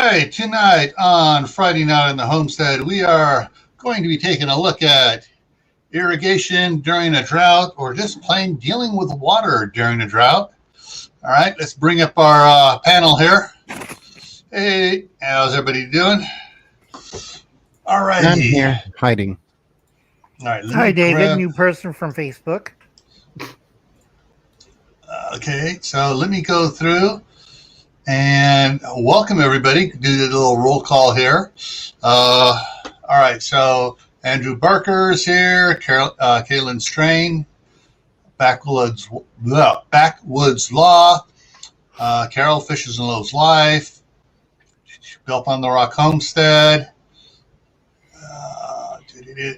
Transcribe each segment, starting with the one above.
right, tonight on Friday Night in the Homestead, we are going to be taking a look at irrigation during a drought, or just plain dealing with water during a drought. All right, let's bring up our panel here. Hey, how's everybody doing? All right. I'm here, hiding. All right. Hi, David, new person from Facebook. Okay, so let me go through and welcome everybody. Do the little roll call here. All right, so Andrew Barker is here. Kaylin Strain, Backwoods Law. Carol Fishes and Lowe's Life. Built on the Rock Homestead.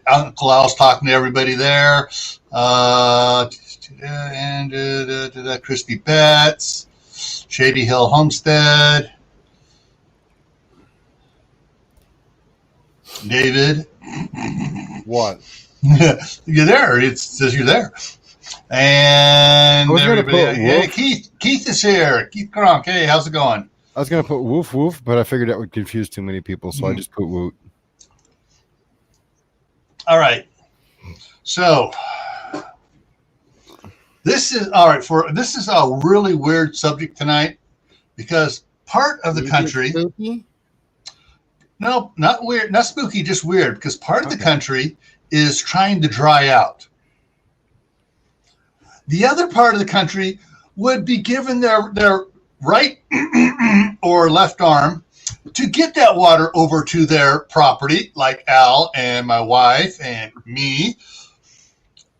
Uncle Al's talking to everybody there. And Christy Betts, Shady Hill Homestead, David. What? You're there. It says you're there. And everybody. Hey, Keith is here. Keith Kronk. Hey, how's it going? I was going to put woof woof, but I figured that would confuse too many people, so I just put woot. All right. So this is all right. This is a really weird subject tonight because part of the country. Spooky? No, not weird, not spooky, just weird. Because part of the country is trying to dry out. The other part of the country would be given their right or left arm to get that water over to their property, like Al and my wife and me.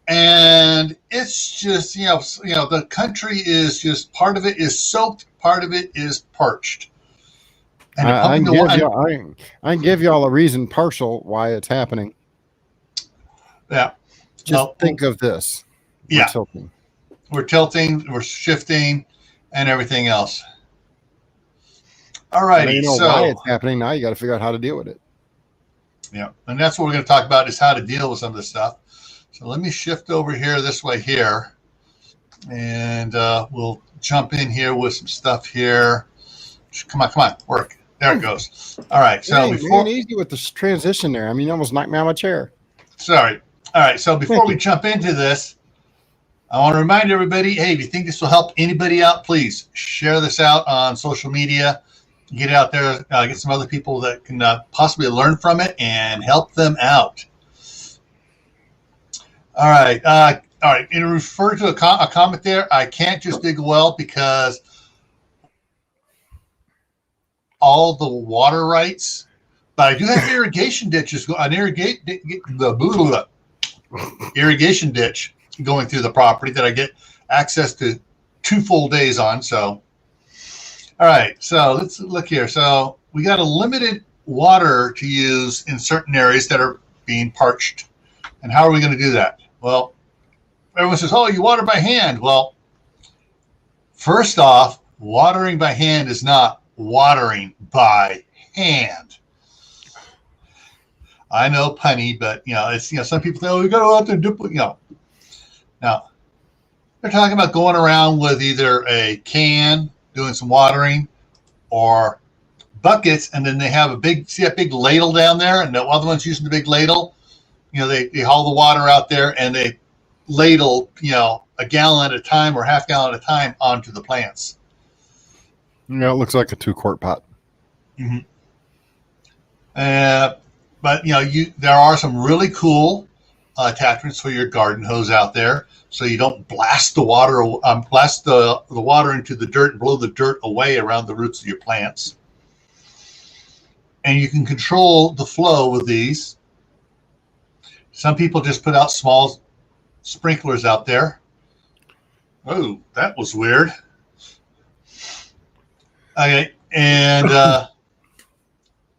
And it's just, you know, the country is just, part of it is soaked, part of it is parched. And I can give y'all a reason partial why it's happening. Yeah. Just think of this. We're tilting, we're shifting, and everything else. All righty. You know why it's happening now. You got to figure out how to deal with it. Yeah. And that's what we're going to talk about, is how to deal with some of this stuff. So let me shift over here this way here. And we'll jump in here with some stuff here. Come on, work. There it goes. All right. So before easy with the transition there. I mean, you almost knocked me out of my chair. Sorry. All right. So before we jump into this, I want to remind everybody, hey, if you think this will help anybody out, please share this out on social media. Get it out there, get some other people that can possibly learn from it and help them out. All right. All right. In refer to a comment there, I can't just dig a well because all the water rights, but I do have irrigation ditches, an irrigation ditch going through the property that I get access to 2 full days on. So, all right, so let's look here. So we got a limited water to use in certain areas that are being parched. And how are we going to do that? Well, everyone says, oh, you water by hand. Well, first off, watering by hand is not watering by hand. I know, punny, but it's some people say, oh, we got to go out there and do, Now, they're talking about going around with either a can, doing some watering, or buckets, and then they have a big ladle down there, and the other one's using the big ladle. They haul the water out there and they ladle, a gallon at a time or half gallon at a time onto the plants. It looks like a 2-quart pot. Mm-hmm. But there are some really cool attachments for your garden hose out there, so you don't blast the water into the dirt and blow the dirt away around the roots of your plants. And you can control the flow with these. Some people just put out small sprinklers out there. Oh, that was weird. Okay, and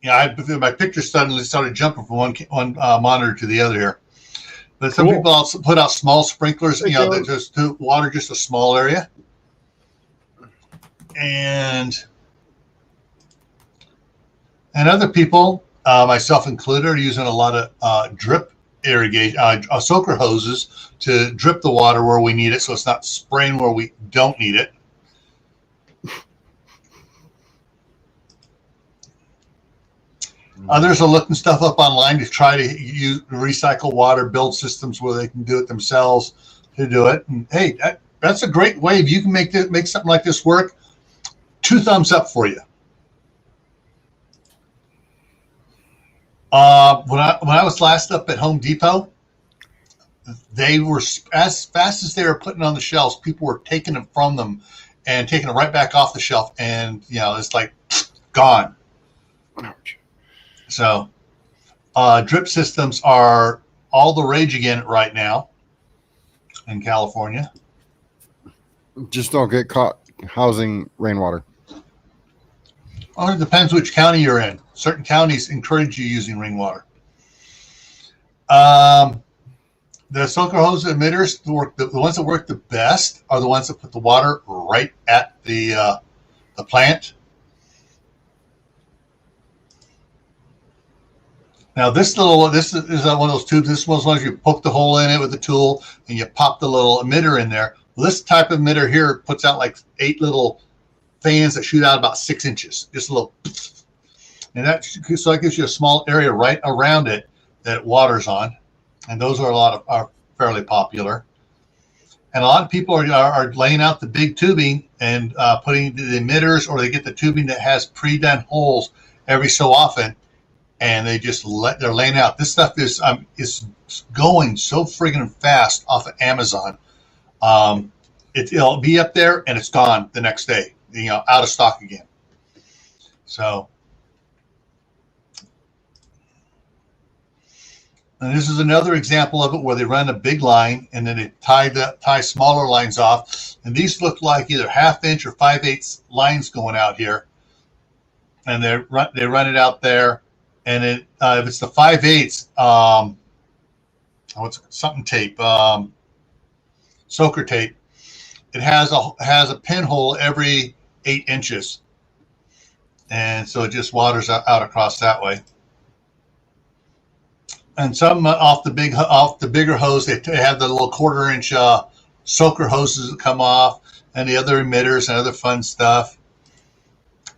my picture suddenly started jumping from one monitor to the other here. But some people also put out small sprinklers, that just to water just a small area. And other people, myself included, are using a lot of drip irrigation, soaker hoses to drip the water where we need it, so it's not spraying where we don't need it. Others are looking stuff up online to try to use recycle water, build systems where they can do it themselves to do it. And hey, that's a great way. If you can make something like this work, 2 thumbs up for you. When I was last up at Home Depot, they were as fast as they were putting on the shelves, people were taking them from them and taking them right back off the shelf, and it's like gone. Ouch. So drip systems are all the rage again right now in California. Just don't get caught housing rainwater. Well, it depends which county you're in. Certain counties encourage you using rainwater. The soaker hose emitters, the ones that work the best are the ones that put the water right at the plant. Now this is one of those tubes. This is one of those you poke the hole in it with the tool and you pop the little emitter in there. Well, this type of emitter here puts out like 8 little fans that shoot out about 6 inches, just a little, and that gives you a small area right around it that water's on, and those are fairly popular. And a lot of people are laying out the big tubing and putting the emitters, or they get the tubing that has pre-done holes every so often, and they're laying out. This stuff is going so friggin' fast off of Amazon. It'll be up there and it's gone the next day, out of stock again. So, and this is another example of it where they run a big line and then they tie smaller lines off. And these look like either 1/2 inch or 5/8 lines going out here. And they run it out there. And if it's the 5/8, something tape, soaker tape, it has a pinhole every 8 inches, and so it just waters out across that way. And some off the bigger hose, they have the little 1/4 inch soaker hoses that come off, and the other emitters and other fun stuff.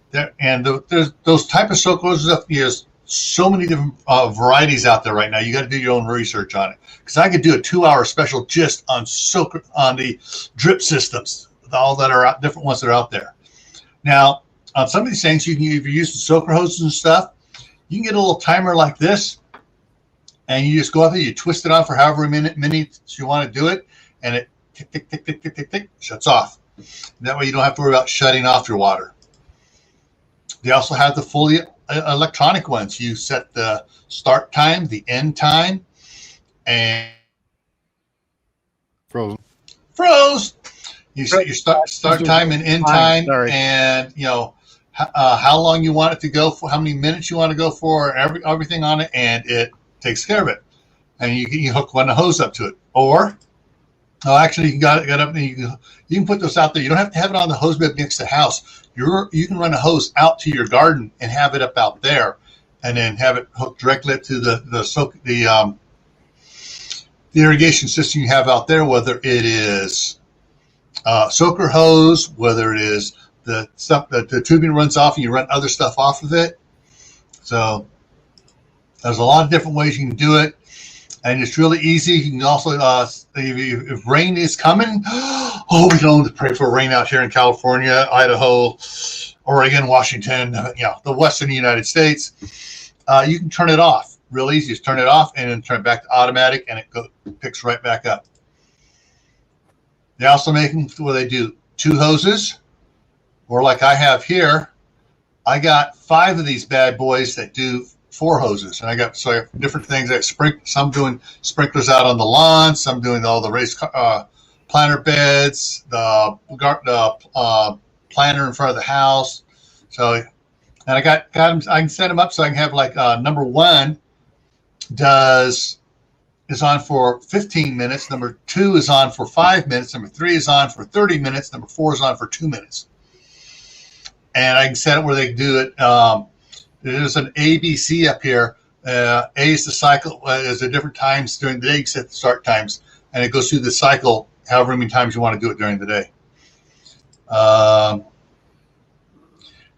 There's those type of soaker hoses. There's so many different varieties out there right now. You got to do your own research on it, because I could do a 2-hour special just on the drip systems, all that are out, different ones that are out there. Now, on some of these things, if you're using soaker hoses and stuff, you can get a little timer like this, and you just go out there, you twist it on for however many minutes you want to do it, and it tick, tick, tick, tick, tick, tick, tick, shuts off. That way you don't have to worry about shutting off your water. They also have the fully electronic ones. You set the start time, the end time, and froze. You set your start time and end time, and how long you want it to go for, how many minutes you want to go for, everything on it, and it takes care of it. And you hook one hose up to it, or actually you got up, and you can put this out there. You don't have to have it on the hose bib next to the house. You can run a hose out to your garden and have it up out there, and then have it hooked directly to the irrigation system you have out there, whether it is soaker hose, whether it is the stuff that the tubing runs off and you run other stuff off of it. So there's a lot of different ways you can do it, and it's really easy. You can also, if rain is coming, we can only pray for rain out here in California, Idaho, Oregon, Washington, the western United States. You can turn it off. Real easy. Just turn it off and then turn it back to automatic, and it picks right back up. They also make them where they do 2 hoses, or like I have here, I got 5 of these bad boys that do 4 hoses, and I have different things that some doing sprinklers out on the lawn, some doing all the raised planter beds, the planter in front of the house. So, and I got them. I can set them up so I can have like number 1 is on for 15 minutes. Number 2 is on for 5 minutes. Number 3 is on for 30 minutes. Number 4 is on for 2 minutes. And I can set it where they can do it. There's an ABC up here. A is the cycle. There's a different times during the day. You set the start times, and it goes through the cycle however many times you want to do it during the day.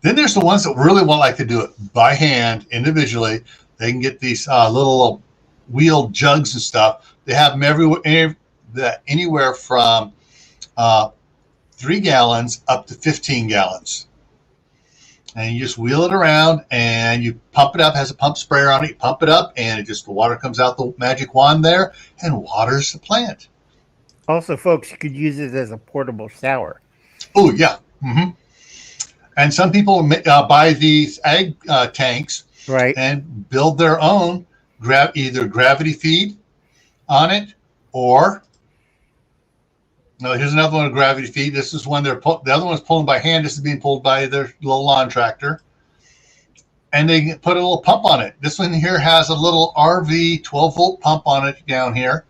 Then there's the ones that really like to do it by hand, individually. They can get these little wheel jugs and stuff. They have them anywhere from 3 gallons up to 15 gallons. And you just wheel it around and you pump it up. It has a pump sprayer on it. You pump it up and the water comes out the magic wand there and waters the plant. Also, folks, you could use it as a portable shower. Oh, yeah. Mm-hmm. And some people buy these ag tanks, right, and build their own, either gravity feed on it or, no, here's another one, a gravity feed. This is one the other one's pulling by hand. This is being pulled by their little lawn tractor. And they put a little pump on it. This one here has a little RV 12-volt pump on it down here.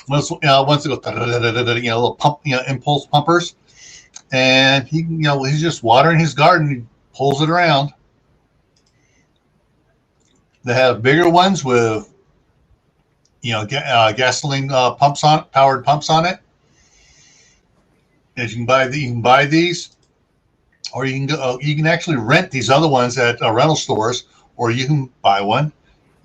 Once it goes, little pump, impulse pumpers. And he's just watering his garden. He pulls it around. They have bigger ones with, gasoline powered pumps on it. And you can buy these, or you can actually rent these other ones at rental stores, or you can buy one.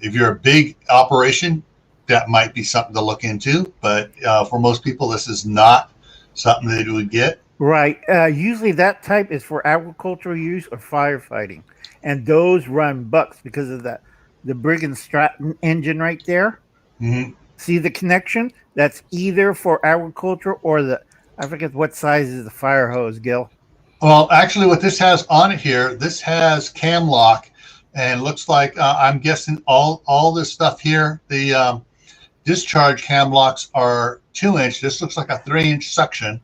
If you're a big operation, that might be something to look into. But for most people, this is not something they would get. Right. Usually that type is for agricultural use or firefighting. And those run bucks because of the Briggs & Stratton engine right there. Mm-hmm. See the connection? That's either for agriculture or I forget what size is the fire hose, Gil. Well, actually, what this has on it here, this has cam lock, and it looks like I'm guessing all this stuff here, the discharge cam locks are 2-inch. This looks like a 3-inch suction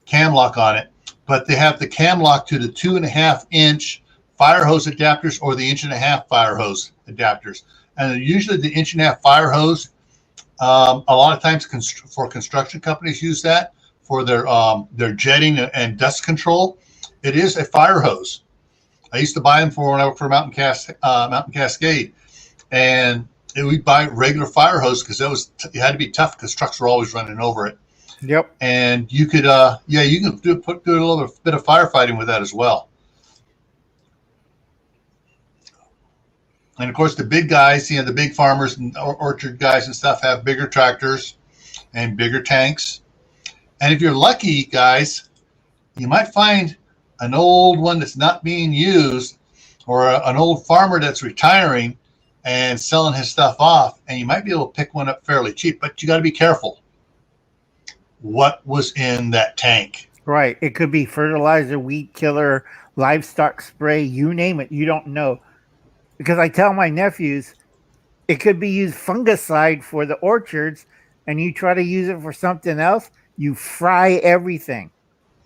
cam lock on it, but they have the cam lock to the 2.5-inch fire hose adapters or the 1.5-inch fire hose adapters. And usually the 1.5-inch fire hose, a lot of times for construction companies use that for their jetting and dust control. It is a fire hose. I used to buy them when I worked for Mountain Cascade, and we'd buy regular fire hose because it had to be tough because trucks were always running over it. Yep. And you could, you can do a little bit of firefighting with that as well. And of course, the big guys, the big farmers and orchard guys and stuff have bigger tractors and bigger tanks. And if you're lucky, guys, you might find an old one that's not being used, or an old farmer that's retiring and selling his stuff off, and you might be able to pick one up fairly cheap, but you got to be careful. What was in that tank? Right. It could be fertilizer, weed killer, livestock spray, you name it. You don't know. Because I tell my nephews, it could be used fungicide for the orchards, and you try to use it for something else, you fry everything.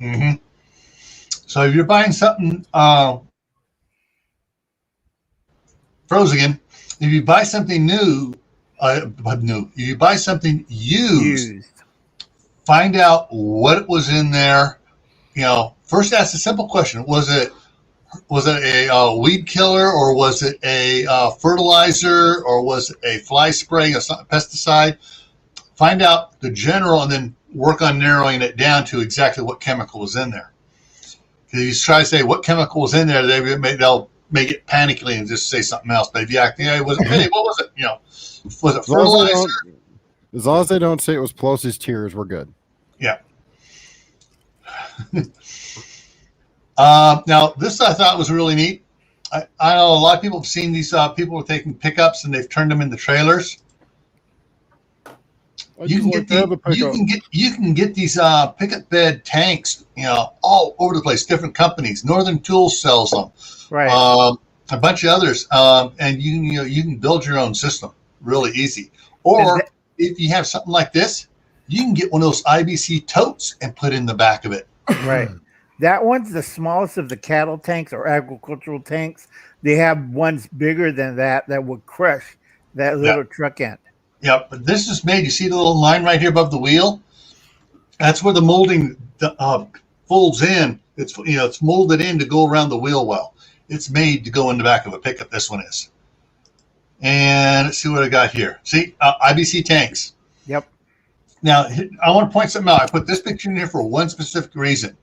Mm-hmm. So if you're buying something froze again, if you buy something if you buy something used, find out what was in there. First ask a simple question: Was it a weed killer, or was it a fertilizer, or was it a fly spray, a pesticide? Find out the general, and then work on narrowing it down to exactly what chemical was in there. Because if you try to say what chemical was in there, they'll make it panicky and just say something else. But if you act, it wasn't. Hey, what was it? Was it fertilizer? As long as they don't say it was Pelosi's tears, we're good. Yeah. Now, this I thought was really neat. I know a lot of people have seen these people are taking pickups and they've turned them into trailers. You can get these pickup bed tanks, all over the place. Different companies. Northern Tools sells them. Right. A bunch of others, and you can build your own system really easy. Or if you have something like this, you can get one of those IBC totes and put in the back of it. Right. That one's the smallest of the cattle tanks or agricultural tanks. They have ones bigger than that would crush that little truck end. Yeah, but this is made. You see the little line right here above the wheel? That's where the molding folds in. It's molded in to go around the wheel well. It's made to go in the back of a pickup. This one is. And let's see what I got here. See, IBC tanks. Yep. Now, I want to point something out. I put this picture in here for one specific reason.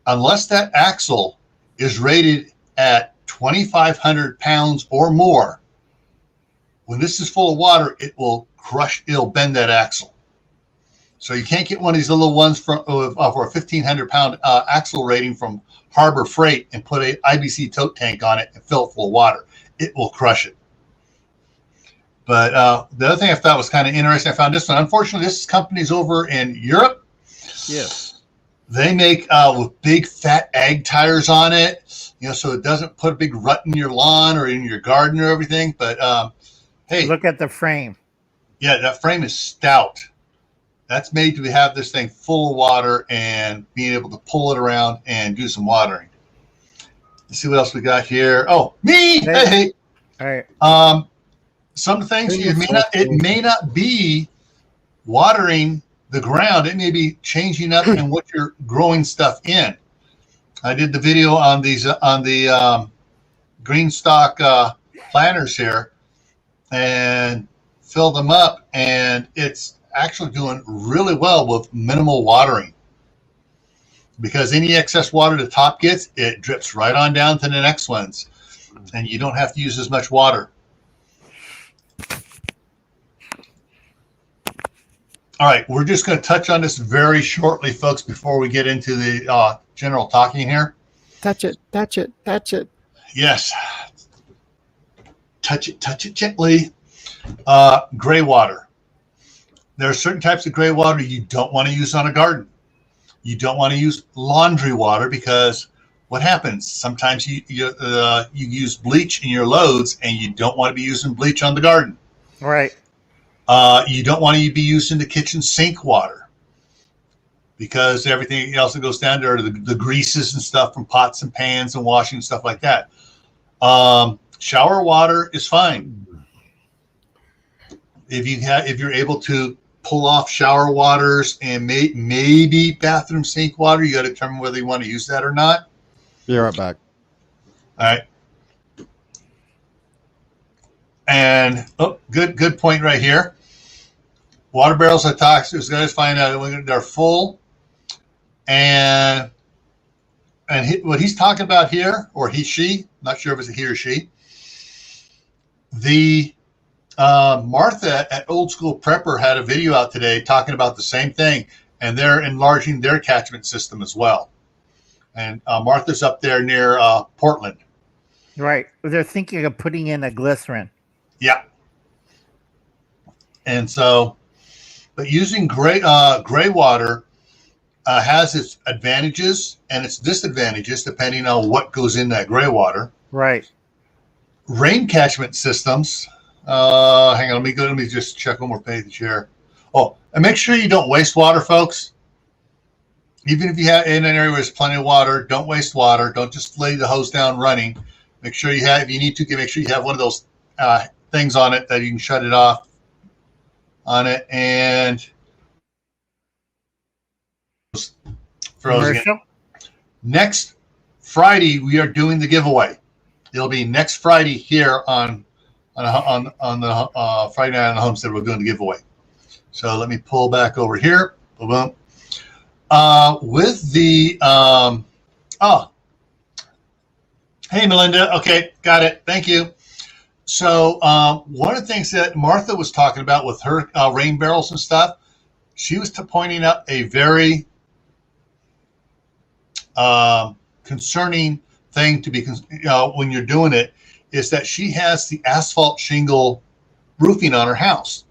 Unless that axle is rated at 2,500 pounds or more, when this is full of water, it'll bend that axle. So you can't get one of these little ones for a 1,500 pound axle rating from Harbor Freight and put a IBC tote tank on it and fill it full of water. It will crush it. But the other thing I thought was kind of interesting, I found this one. Unfortunately, this company's over in Europe. Yes. They make with big fat ag tires on it, so it doesn't put a big rut in your lawn or in your garden or everything. But hey, Look at the frame. Yeah, that frame is stout. That's made to have this thing full of water and being able to pull it around and do some watering. Let's see what else we got here. Oh, me! Hey. All right. Some things it may not be watering the ground. It may be changing up in what you're growing stuff in. I did the video on these on the green stock planters here and filled them up, and it's actually doing really well with minimal watering, because any excess water the top gets, it drips right on down to the next ones, and you don't have to use as much water. All right, we're just going to touch on this very shortly, folks, before we get into the general talking here. Touch it, touch it, touch it. Yes. Touch it gently. Gray water. There are certain types of gray water you don't want to use on a garden. You don't want to use laundry water, because what happens? Sometimes you use bleach in your loads, and you don't want to be using bleach on the garden. Right. You don't want to be using the kitchen sink water, because everything else that goes down there, the greases and stuff from pots and pans and washing and stuff like that. Shower water is fine. If you're able to pull off shower waters and maybe bathroom sink water, you got to determine whether you want to use that or not. Be right back. All right. And good point right here. Water barrels are toxic. So guys find out when they're full, and what he's talking about here, or she, not sure if it's a he or she. The Martha at Old School Prepper had a video out today talking about the same thing, and they're enlarging their catchment system as well. And Martha's up there near Portland. Right. They're thinking of putting in a glycerin. Yeah. And so, but using gray water has its advantages and its disadvantages depending on what goes in that gray water. Right. Rain catchment systems. Hang on, let me just check one more page here. Oh, and make sure you don't waste water, folks. Even if you have in an area where there's plenty of water, don't waste water. Don't just lay the hose down running. Make sure you have, if you need to, make sure you have one of those things on it that you can shut it off on it. And frozen. Next Friday, we are doing the giveaway. It'll be next Friday here on the Friday night on the Homestead. We're doing the giveaway. So let me pull back over here. Boom. With the hey Melinda, okay, got it. Thank you. So one of the things that Martha was talking about with her rain barrels and stuff, she was pointing out a very concerning thing to be when you're doing it, is that she has the asphalt shingle roofing on her house.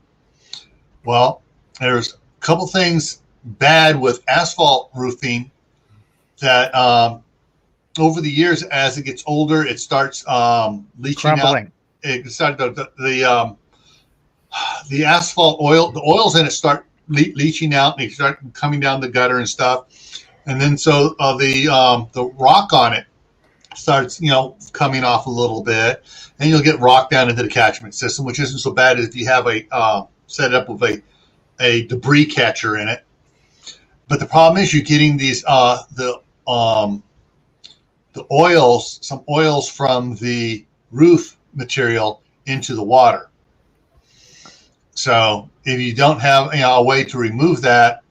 Well, there's a couple things bad with asphalt roofing that over the years, as it gets older, it starts leaching crumbling out. It started the asphalt oil, the oils in it start leaching out, and they start coming down the gutter and stuff. And then so the rock on it starts, coming off a little bit, and you'll get rock down into the catchment system, which isn't so bad if you have a set up with a debris catcher in it. But the problem is you're getting these the oils, some oils from the roof material into the water. So if you don't have a way to remove that,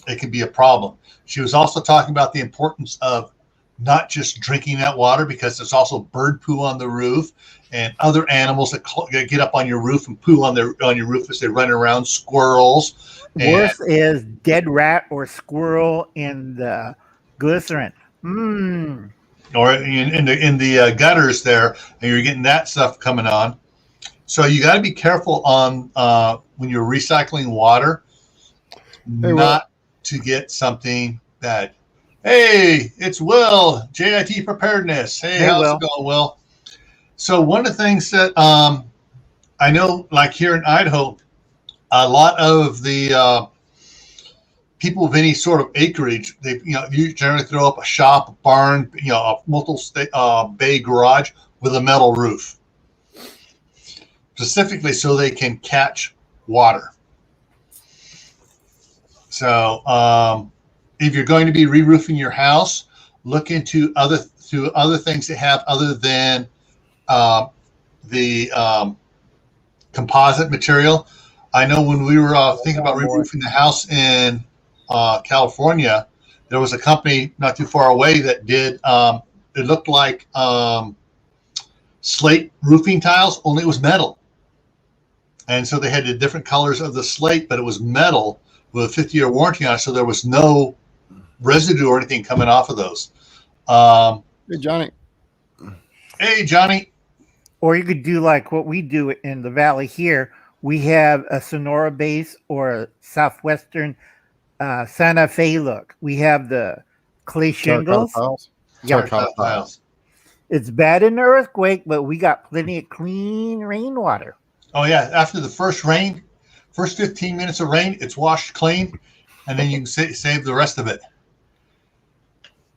it can be a problem. She was also talking about the importance of not just drinking that water, because there's also bird poo on the roof and other animals that get up on your roof and poo on your roof as they run around, squirrels. Worse is dead rat or squirrel in the glycerin. Or in the gutters there, and you're getting that stuff coming on. So you got to be careful on when you're recycling water, not to get something that, hey, it's Will, JIT Preparedness. Hey, how's it going, Will? So one of the things that I know, like here in Idaho, a lot of the people with any sort of acreage, you generally throw up a shop, a barn, a multiple bay garage with a metal roof, specifically so they can catch water. So if you're going to be re-roofing your house, look into other things they have other than the composite material. I know when we were thinking about re-roofing the house in California, there was a company not too far away that did it looked like slate roofing tiles, only it was metal. And so they had the different colors of the slate, but it was metal with a 50-year warranty on it, so there was no residue or anything coming off of those. Hey, Johnny. Hey, Johnny. Or you could do like what we do in the valley here. We have a Sonora base or a Southwestern Santa Fe look. We have the clay shingles. Tiles. It's bad in the earthquake, but we got plenty of clean rainwater. Oh, yeah. After the first 15 minutes of rain, it's washed clean, and then you can save the rest of it.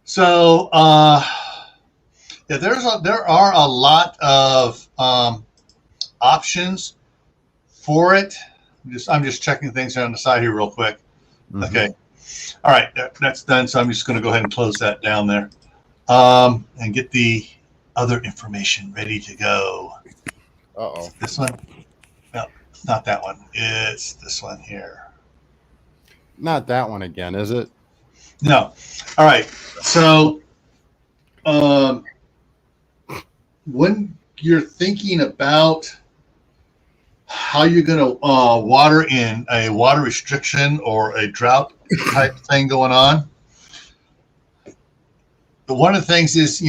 So, yeah, there are a lot of options for it. I'm just checking things on the side here real quick. Mm-hmm. Okay. All right. That's done. So I'm just going to go ahead and close that down there and get the other information ready to go. Uh-oh. This one? No, it's not that one. It's this one here. Not that one again, is it? No. All right. So when you're thinking about how you're going to water in a water restriction or a drought type thing going on, one of the things is,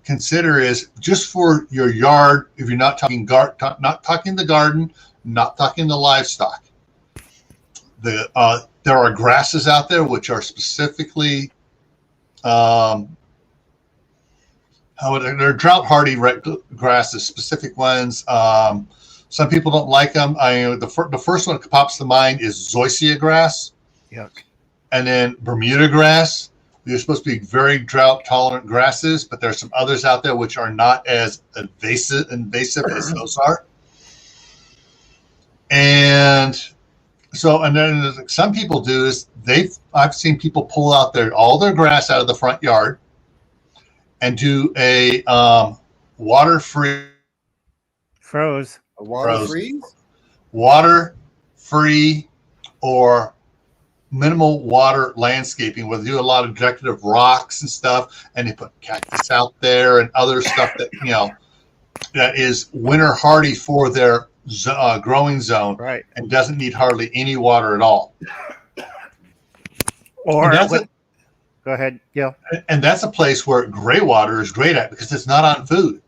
consider is just for your yard, if you're not talking not talking the garden, not talking the livestock. There are grasses out there which are specifically they're drought hardy grasses, specific ones. Some people don't like them. The first one that pops to mind is zoysia grass. Yuck. And then Bermuda grass. They're supposed to be very drought tolerant grasses, but there's some others out there which are not as invasive as those are. And then some people do is I've seen people pull out all their grass out of the front yard and do a water-free froze. A water freeze? Water-free or minimal water landscaping, where they do a lot of decorative rocks and stuff, and they put cactus out there and other stuff that that is winter hardy for their growing zone, right, and doesn't need hardly any water at all. Or go ahead, Gil. And that's a place where gray water is great at, because it's not on food;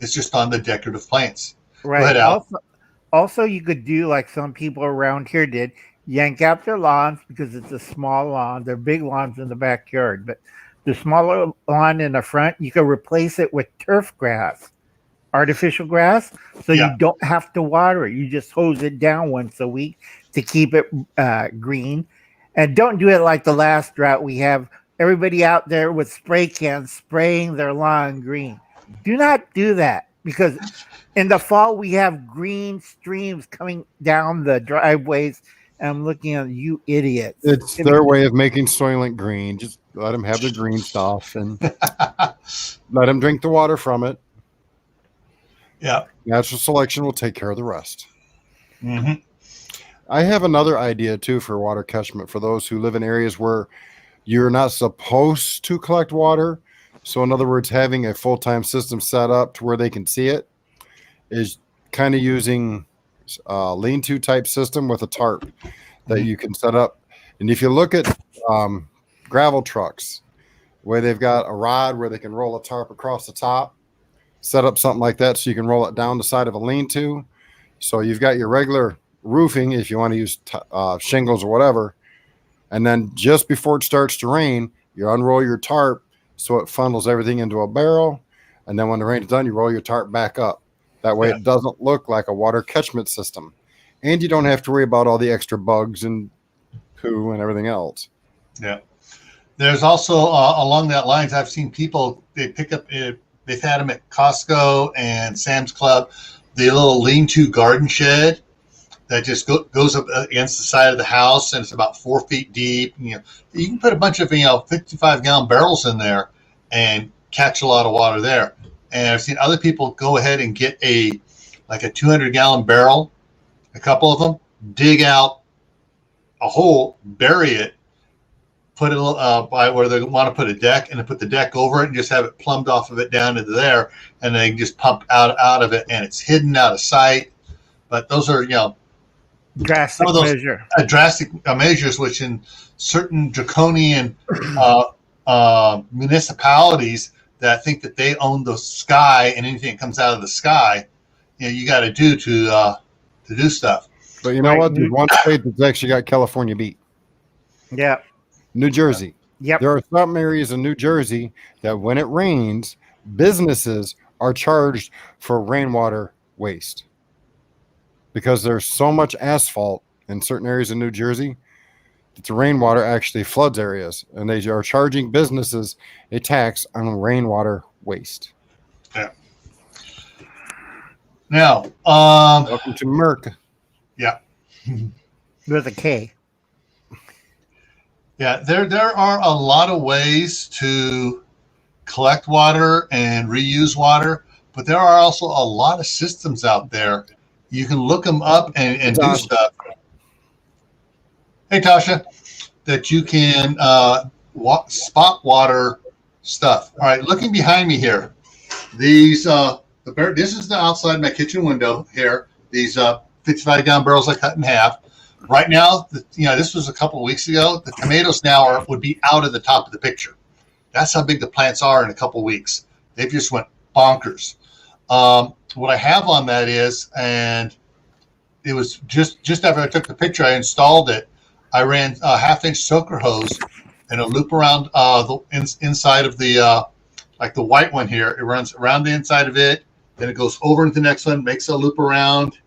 it's just on the decorative plants. Right. Go ahead, also, you could do like some people around here did. Yank out their lawns, because it's a small lawn. They're big lawns in the backyard, but the smaller lawn in the front, you can replace it with turf grass, artificial grass, so you don't have to water it. You just hose it down once a week to keep it green. And don't do it like the last drought. We have everybody out there with spray cans spraying their lawn green. Do not do that, because in the fall we have green streams coming down the driveways. I'm looking at you idiots. It's their way of making Soylent green. Just let them have the green stuff and let them drink the water from it. Yeah. Natural selection will take care of the rest. Mm-hmm. I have another idea, too, for water catchment for those who live in areas where you're not supposed to collect water. So in other words, having a full-time system set up to where they can see it is kind of using a lean-to type system with a tarp that you can set up. And if you look at gravel trucks, where they've got a rod where they can roll a tarp across the top, set up something like that so you can roll it down the side of a lean-to. So you've got your regular roofing if you want to use shingles or whatever. And then just before it starts to rain, you unroll your tarp so it funnels everything into a barrel. And then when the rain is done, you roll your tarp back up. That way it doesn't look like a water catchment system. And you don't have to worry about all the extra bugs and poo and everything else. Yeah. There's also along that lines, I've seen people, they pick up, they've had them at Costco and Sam's Club, the little lean-to garden shed that just goes up against the side of the house, and it's about 4 feet deep. You can put a bunch of 55-gallon barrels in there and catch a lot of water there. And I've seen other people go ahead and get a 200-gallon barrel, a couple of them, dig out a hole, bury it, put it by where they want to put a deck, and then put the deck over it and just have it plumbed off of it down into there, and they can just pump out of it, and it's hidden out of sight. But those are, drastic measure. Drastic measures, which in certain draconian municipalities that think that they own the sky and anything that comes out of the sky, you got to do to do stuff. But you know what? There's one state that's actually got California beat. Yeah. New Jersey. Yep. There are some areas in New Jersey that when it rains, businesses are charged for rainwater waste because there's so much asphalt in certain areas in New Jersey that the rainwater actually floods areas, and they are charging businesses a tax on rainwater waste. Yeah. Now, welcome to America. Yeah. With a K. Yeah, there are a lot of ways to collect water and reuse water, but there are also a lot of systems out there. You can look them up and do stuff. Hey, Tasha, that you can spot water stuff. All right, looking behind me here, these this is the outside my kitchen window here. These 55-gallon barrels I cut in half. Right now, this was a couple of weeks ago. The tomatoes now would be out of the top of the picture. That's how big the plants are in a couple of weeks. They've just went bonkers. What I have on that is, and it was just after I took the picture, I installed it. I ran a half-inch soaker hose and a loop around the inside of the like the white one here. It runs around the inside of it, then it goes over into the next one, makes a loop around,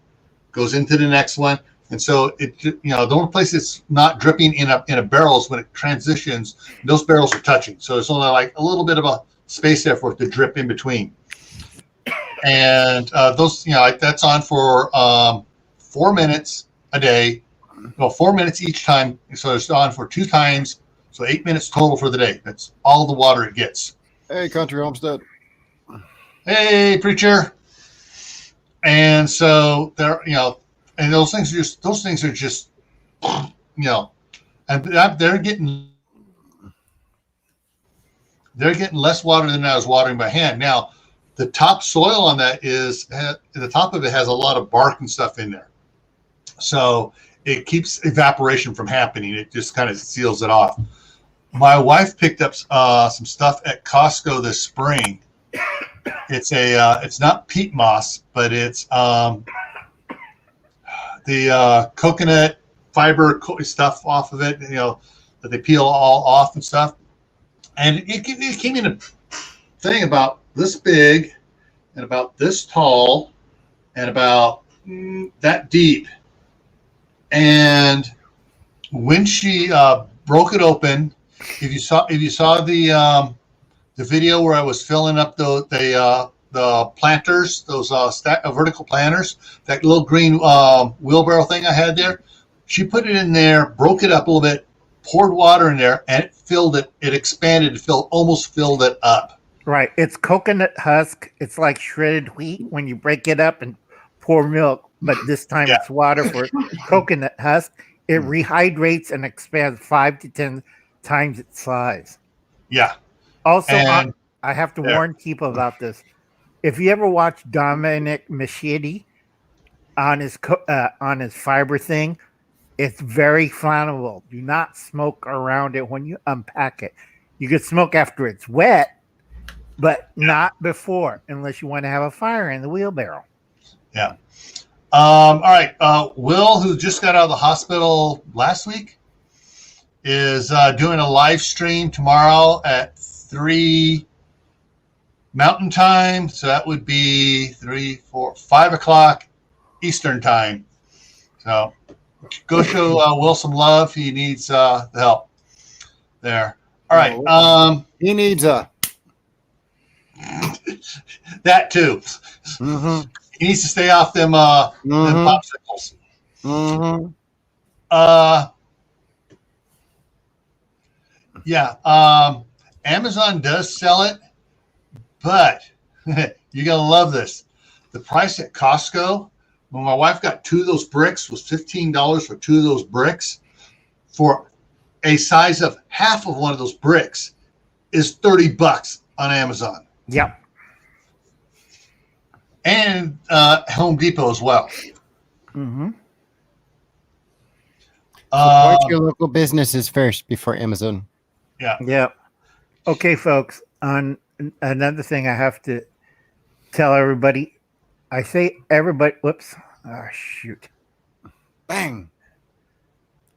goes into the next one. And so the only place it's not dripping in a barrel is when it transitions. Those barrels are touching, so there's only like a little bit of a space there for it to drip in between. And those, that's on for 4 minutes a day. Well, 4 minutes each time, so it's on for 2 times. So 8 minutes total for the day. That's all the water it gets. Hey, Country Homestead. Hey, preacher. And so there, and those things are just, and they're getting less water than I was watering by hand. Now, the top soil on that the top of it has a lot of bark and stuff in there, so it keeps evaporation from happening. It just kind of seals it off. My wife picked up some stuff at Costco this spring. It's not peat moss, but it's the coconut fiber stuff off of it, that they peel all off and stuff. And it came in a thing about this big and about this tall and about that deep. And when she broke it open, if you saw the video where I was filling up the planters, those vertical planters, that little green wheelbarrow thing I had there, she put it in there, broke it up a little bit, poured water in there, and it filled it. It expanded, almost filled it up. Right. It's coconut husk. It's like shredded wheat when you break it up and pour milk, but this time it's water for coconut husk. It rehydrates and expands 5 to 10 times its size. Yeah. Also, I have to There. warn people about this. If you ever watch Dominic Machete on his fiber thing, it's very flammable. Do not smoke around it when you unpack it. You can smoke after it's wet, but not before, unless you want to have a fire in the wheelbarrow. Yeah. All right. Will, who just got out of the hospital last week, is doing a live stream tomorrow at 3 Mountain Time. So that would be 5 o'clock Eastern Time. So go show Will some love. He needs the help there. All right. He needs a. That too. Mm-hmm. He needs to stay off them popsicles. Mm-hmm. Yeah. Amazon does sell it, but you're gonna love this. The price at Costco, when my wife got 2 of those bricks, was $15 for 2 of those bricks. For a size of half of one of those bricks is $30 on Amazon. Yep. And Home Depot as well. Mm-hmm. Support your local businesses first before Amazon. Yeah. Yep. Okay, folks. On another thing, I have to tell everybody. I say everybody. Whoops. Oh, shoot. Bang.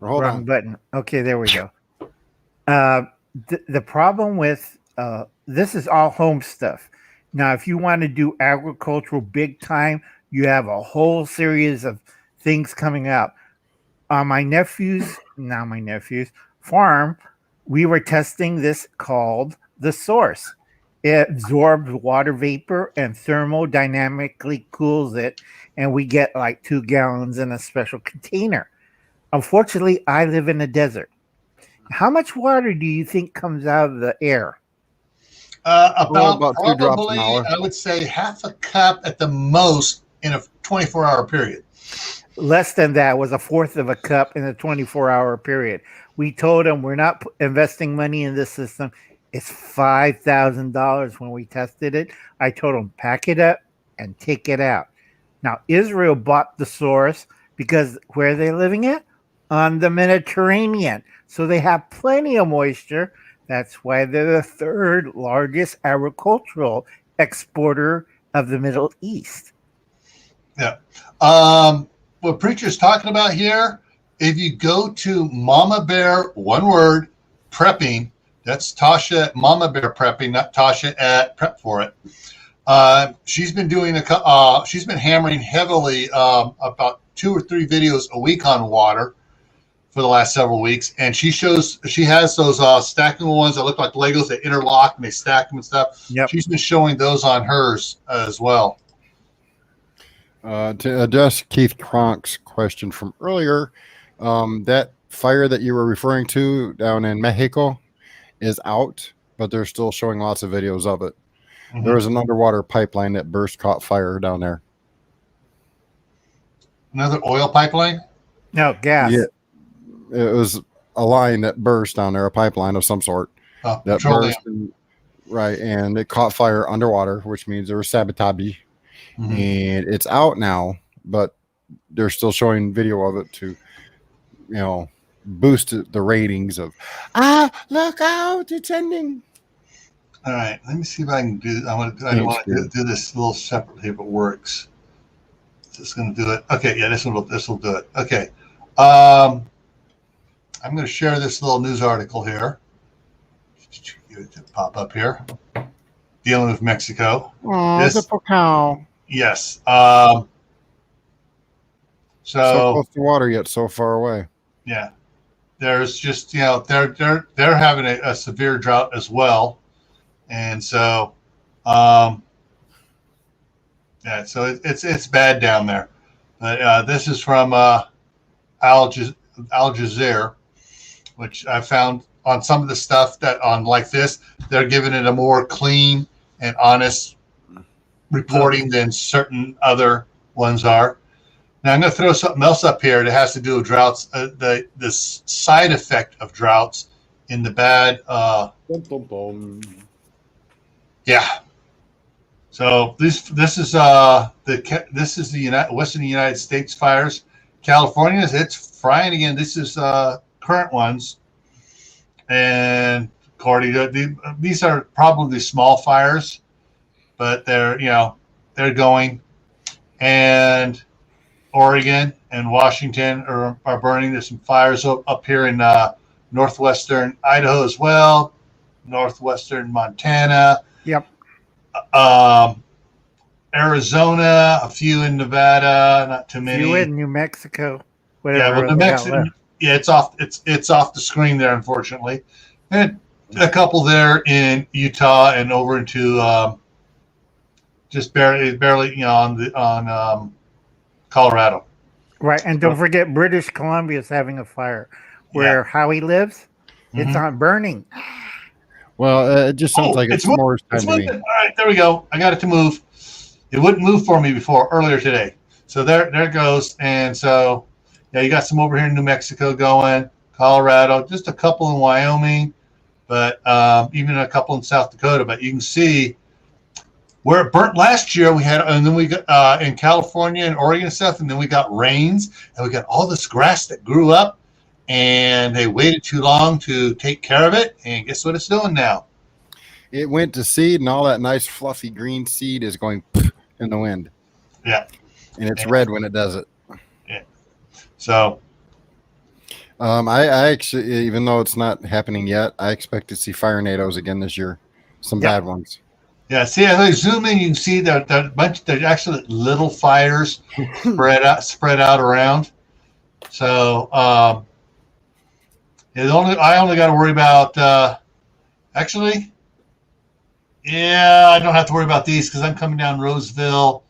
Hold Wrong on. button. Okay, there we go. The problem with this is all home stuff. Now, if you want to do agricultural big time, you have a whole series of things coming up. On my nephew's farm, we were testing this called the Source. It absorbs water vapor and thermodynamically cools it, and we get like 2 gallons in a special container. Unfortunately, I live in a desert. How much water do you think comes out of the air? About 2 drops probably, an hour. I would say half a cup at the most in a 24-hour period. Less than that, was a fourth of a cup in a 24-hour period. We told them we're not investing money in this system. It's $5,000 when we tested it. I told them pack it up and take it out. Now, Israel bought the Source because where are they living at? On the Mediterranean. So they have plenty of moisture. That's why they're the 3rd largest agricultural exporter of the Middle East. Yeah. What Preacher's talking about here, if you go to Mama Bear, one word, prepping, that's Tasha at Mama Bear Prepping, not Tasha at Prep For It. She's been doing she's been hammering heavily about 2 or 3 videos a week on water for the last several weeks, and she has those stackable ones that look like Legos that interlock and they stack them and stuff. Yep. She's been showing those on hers as well. To address Keith Cronk's question from earlier, that fire that you were referring to down in Mexico is out, but they're still showing lots of videos of it. Mm-hmm. There was an underwater pipeline that caught fire down there. Another oil pipeline? No, gas. Yeah. It was a line that burst down there, a pipeline of some sort. That burst, and it caught fire underwater, which means there was sabotage. Mm-hmm. And it's out now, but they're still showing video of it to, boost the ratings of, look out, it's ending. All right, let me see if I can do. I want to do this little separately if it works. Just going to do it. Okay, yeah, this will do it. Okay. I'm going to share this little news article here. Get it to pop up here. Dealing with Mexico. Oh, the poor cow. Yes. So close to water yet so far away. Yeah. There's just they're having a severe drought as well, and so so it's bad down there. But this is from Al Jazeera, which I found on some of the stuff that on like this, they're giving it a more clean and honest reporting than certain other ones are. Now I'm going to throw something else up here that has to do with droughts. The side effect of droughts in the bad Yeah. So this is the Western United States fires. California, it's frying again. This is current ones, and according to these are probably small fires, but they're going. And Oregon and Washington are burning. There's some fires up here in northwestern Idaho as well, northwestern Montana. Yep. Arizona, a few in Nevada, not too many. A few in New Mexico. Yeah, well, New Mexico. Yeah, it's off the screen there, unfortunately, and a couple there in Utah and over into just barely on Colorado. Right, and don't forget British Columbia is having a fire where Howie lives. It's not burning. Well, it just sounds like it's more time to me. All right, there we go. I got it to move. It wouldn't move for me earlier today. So there it goes. And so, yeah, you got some over here in New Mexico going, Colorado, just a couple in Wyoming, but even a couple in South Dakota. But you can see where it burnt last year. We had, and then we got in California and Oregon and stuff, and then we got rains, and we got all this grass that grew up, and they waited too long to take care of it. And guess what it's doing now? It went to seed, and all that nice fluffy green seed is going in the wind. Yeah. And it's red when it does it. Yeah. So I actually, even though it's not happening yet, I expect to see fire-nados again this year. Some bad ones. Yeah, see, as I zoom in, you can see that there's actually little fires spread out around. So I only got to worry about actually. Yeah, I don't have to worry about these because I'm coming down Roseville.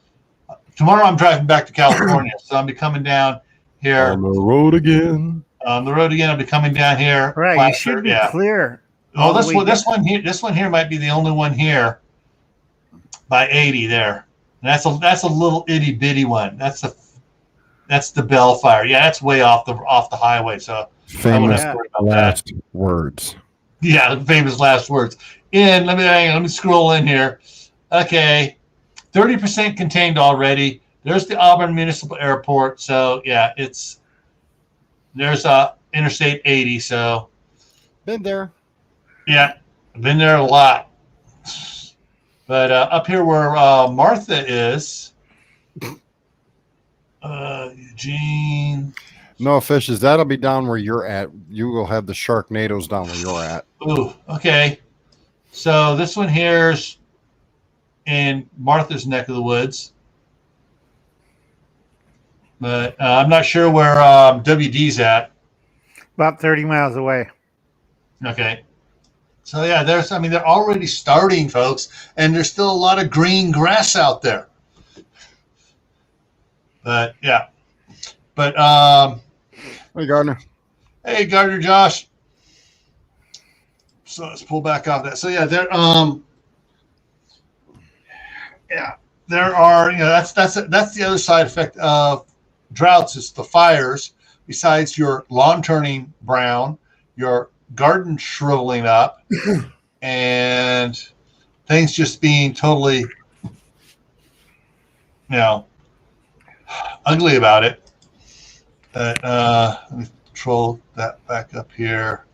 Tomorrow I'm driving back to California, so I'll be coming down here. On the road again. On the road again. I'll be coming down here. Right, you should be clear. Oh, this one here might be the only one here by 80 there. And that's a little itty bitty one. That's the Bell fire. Yeah, that's way off the highway. So famous last words. Yeah, famous last words. Let me scroll in here. Okay, 30% contained already. There's the Auburn Municipal Airport. So yeah, there's Interstate 80. So been there. Yeah, been there a lot. But up here where Martha is, Eugene. No fishes. That'll be down where you're at. You will have the Sharknadoes down where you're at. Ooh, okay. So this one here's in Martha's neck of the woods. But I'm not sure where WD's at. About 30 miles away. Okay. So yeah, they're already starting, folks, and there's still a lot of green grass out there. But yeah. But hey, Gardner. Hey, Gardner Josh. So let's pull back off that. So yeah, there are, that's the other side effect of droughts is the fires. Besides your lawn turning brown, your garden shriveling up, and things just being totally, ugly about it. But let me control that back up here.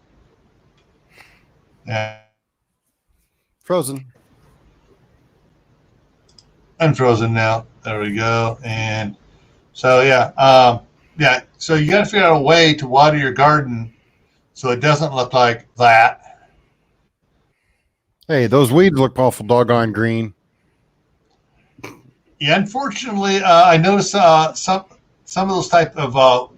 Yeah. Frozen. Unfrozen now. There we go. And so so you got to figure out a way to water your garden so it doesn't look like that. Hey, those weeds look awful doggone green. Yeah, unfortunately, I noticed some of those type of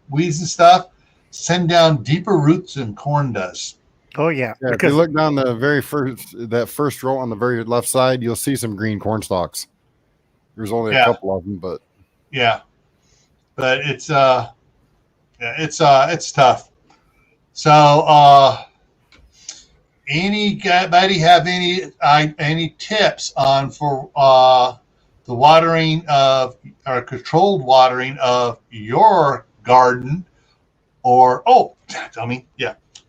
weeds and stuff send down deeper roots than corn does. Oh yeah. If you look down that first row on the very left side, you'll see some green corn stalks. There's only a couple of them, but but it's tough. So anybody have any tips on for the watering of or controlled watering of your garden, or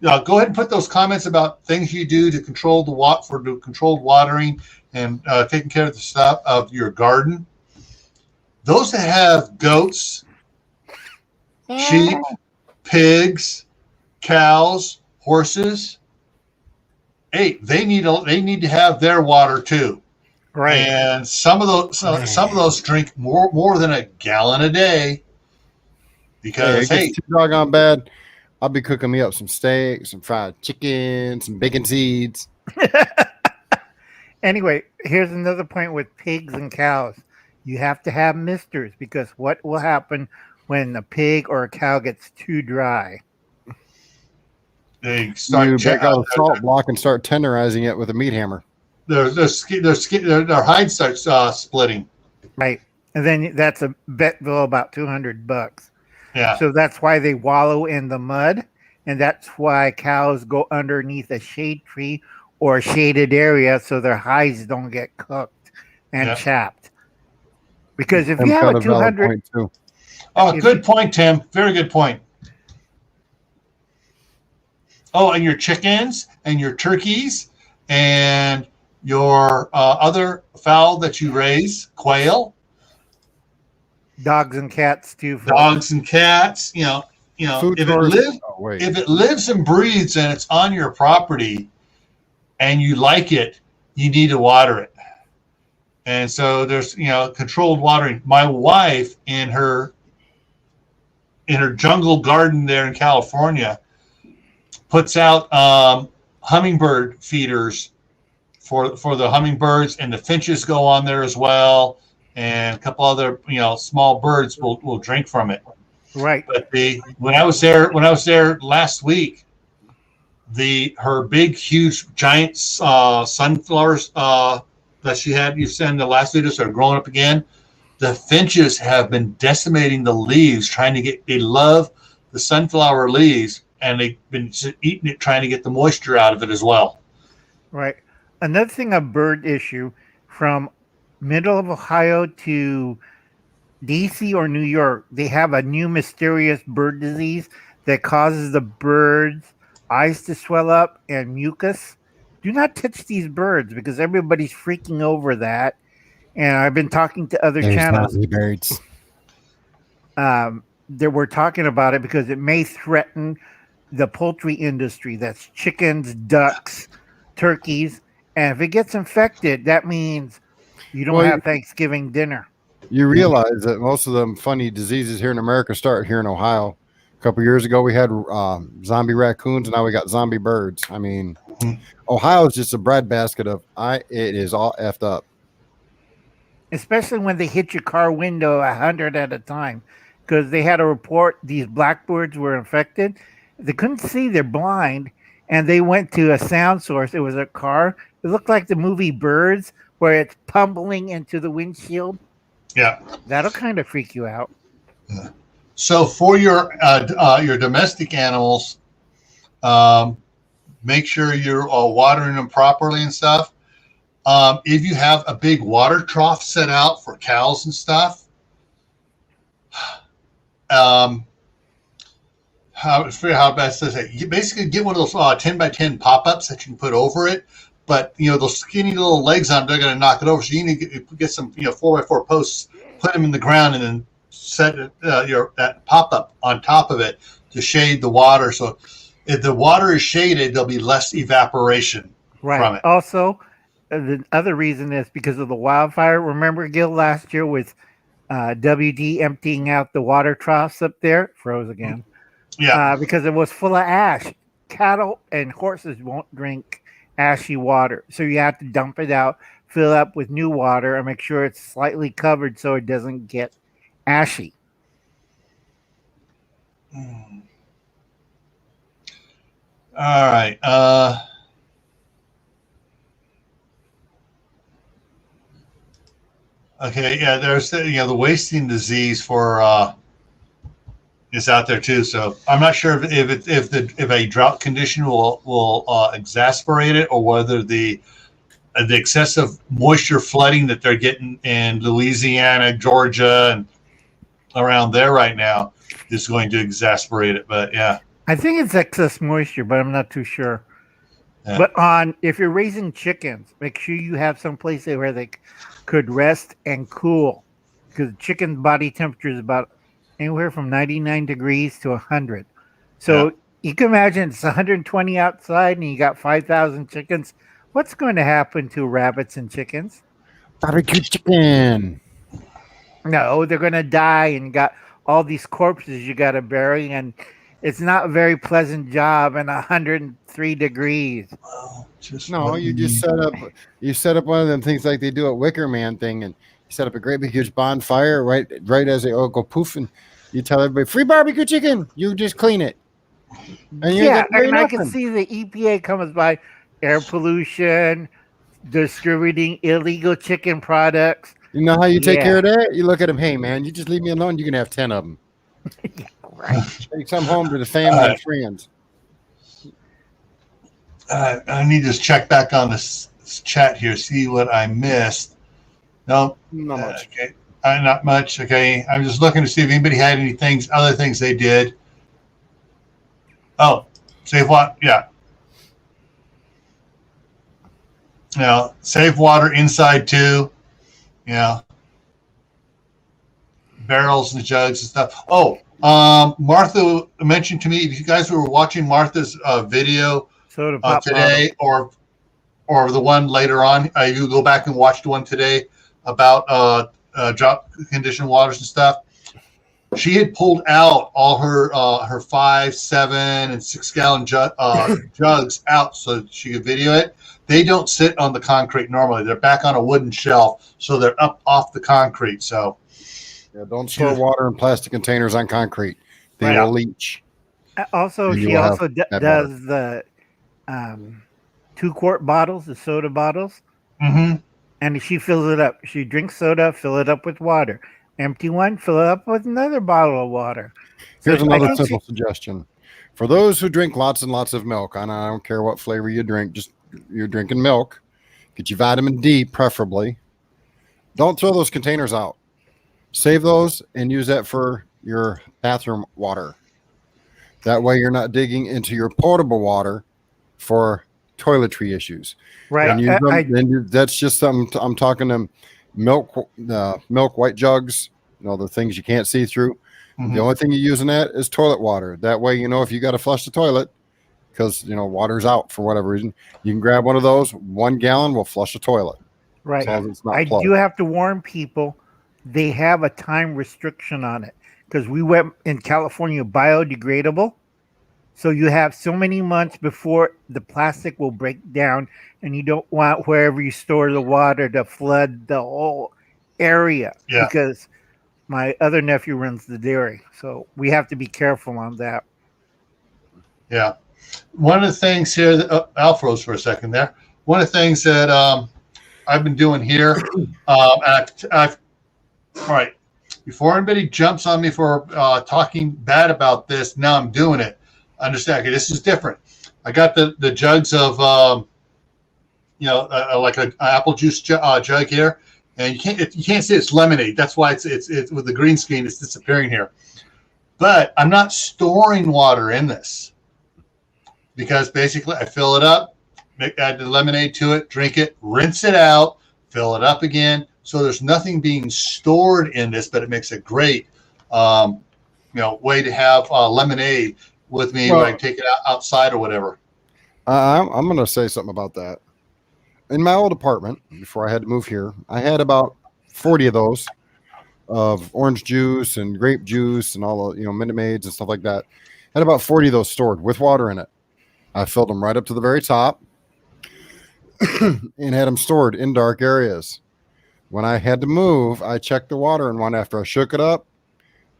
go ahead and put those comments about things you do to control the controlled watering and taking care of the stuff of your garden. Those that have goats, sheep, pigs, cows, horses, hey, they need to have their water too. Right. And some of those drink more than a gallon a day. Because it gets too doggone bad. I'll be cooking me up some steak, some fried chicken, some bacon seeds. Anyway, here's another point with pigs and cows. You have to have misters, because what will happen when a pig or a cow gets too dry? They start take out a salt block and start tenderizing it with a meat hammer. Their hide starts splitting. Right. And then that's a Bettville about $200. Yeah. So that's why they wallow in the mud, and that's why cows go underneath a shade tree or a shaded area so their hides don't get cooked and chapped. Because if you have a 200, good point, Tim. Very good point. Oh, and your chickens and your turkeys and your other fowl that you raise, quail. Dogs and cats too. Dogs and cats, if it lives and breathes and it's on your property and you like it, you need to water it. And so there's controlled watering. My wife in her jungle garden there in California puts out hummingbird feeders for the hummingbirds, and the finches go on there as well. And a couple other, small birds will drink from it. Right. But when I was there last week, her big, huge, giant sunflowers that you sent in the last videos are growing up again. The finches have been decimating the leaves, they love the sunflower leaves, and they've been eating it, trying to get the moisture out of it as well. Right. Another thing, a bird issue from middle of Ohio to DC or New York, they have a new mysterious bird disease that causes the birds' eyes to swell up and mucus. Do not touch these birds, because everybody's freaking over that. And I've been talking to other channels. Birds. That we're talking about it because it may threaten the poultry industry. That's chickens, ducks, turkeys. And if it gets infected, that means you don't have Thanksgiving dinner. You realize that most of them funny diseases here in America start here in Ohio. A couple years ago, we had zombie raccoons, and now we got zombie birds. I mean, Ohio is just a breadbasket of it is all effed up. Especially when they hit your car window 100 at a time, because they had a report these blackbirds were infected. They couldn't see; they're blind, and they went to a sound source. It was a car. It looked like the movie Birds, where it's tumbling into the windshield. Yeah, that'll kind of freak you out. Yeah. So for your domestic animals, make sure you're watering them properly and stuff. If you have a big water trough set out for cows and stuff, how best to say? You basically get one of those 10 by 10 pop-ups that you can put over it. But those skinny little legs on them, they're going to knock it over. So you need to get some 4x4 posts, put them in the ground, and then set that pop-up on top of it to shade the water. So if the water is shaded, there'll be less evaporation from it. Also, the other reason is because of the wildfire. Remember, Gil, last year with WD emptying out the water troughs up there? Froze again. Yeah. Because it was full of ash. Cattle and horses won't drink ashy water. So you have to dump it out, fill up with new water, and make sure it's slightly covered so it doesn't get ashy. All right. Okay. Yeah. There's the wasting disease for is out there too. So I'm not sure if a drought condition will exacerbate it, or whether the excessive moisture flooding that they're getting in Louisiana, Georgia, and around there right now is going to exacerbate it. But yeah. I think it's excess moisture, but I'm not too sure. Yeah. But if you're raising chickens, make sure you have some place where they could rest and cool, because chicken body temperature is about anywhere from 99 degrees to 100. So you can imagine it's 120 outside and you got 5,000 chickens. What's going to happen to rabbits and chickens? Barbecue chicken. No, they're going to die and got all these corpses you got to bury, and it's not a very pleasant job in 103 degrees. Well, No, you just set up one of them things like they do at Wicker Man thing, and you set up a great big huge bonfire right as they all go poof, and you tell everybody free barbecue chicken. You just clean it. And And I can see the EPA comes by air pollution, distributing illegal chicken products. You know how you take care of that? You look at them, hey man, you just leave me alone. You can have 10 of them. Right. Take some home to the family and friends. I need to check back on this chat here, see what I missed. No, Not much. Okay, not much. Okay, I'm just looking to see if anybody had any other things they did. Oh, save what? Yeah. Save water inside too. Barrels and jugs and stuff. Oh, Martha mentioned to me, if you guys were watching Martha's video today or the one later on, you go back and watch the one today about drought condition waters and stuff. She had pulled out all her 5, 7, and 6 gallon jugs out so she could video it. They don't sit on the concrete normally. They're back on a wooden shelf, so they're up off the concrete. So don't store water in plastic containers on concrete. They will leach. Also, she also does the 2-quart bottles, the soda bottles. Mm-hmm. And she fills it up. She drinks soda, fill it up with water. Empty one, fill it up with another bottle of water. Here's another simple suggestion. For those who drink lots and lots of milk, and I don't care what flavor you drink, just you're drinking milk, get your vitamin D preferably. Don't throw those containers out. Save those and use that for your bathroom water. That way you're not digging into your potable water for toiletry issues. Right. And that's just something I'm talking to milk, white jugs, the things you can't see through. Mm-hmm. The only thing you're using that is toilet water. That way, if you got to flush the toilet because, water's out for whatever reason, you can grab one of those. 1 gallon will flush the toilet. Right. I do have to warn people, they have a time restriction on it because we went in California biodegradable. So you have so many months before the plastic will break down, and you don't want wherever you store the water to flood the whole area. Yeah. Because my other nephew runs the dairy, so we have to be careful on that. Yeah. One of the things here, that, Al froze for a second there. One of the things that I've been doing here, all right, before anybody jumps on me for talking bad about this, now I'm doing it. Understand? Okay, this is different. I got the jugs of, like an apple juice jug here, and you can't see it's lemonade. That's why it's with the green screen, it's disappearing here. But I'm not storing water in this because basically I fill it up, add the lemonade to it, drink it, rinse it out, fill it up again. So there's nothing being stored in this, but it makes a great, way to have lemonade with me when I take it outside or whatever. I'm going to say something about that. In my old apartment, before I had to move here, I had about 40 of those of orange juice and grape juice and all the, Minute Maids and stuff like that. I had about 40 of those stored with water in it. I filled them right up to the very top and had them stored in dark areas. When I had to move, I checked the water in one after I shook it up.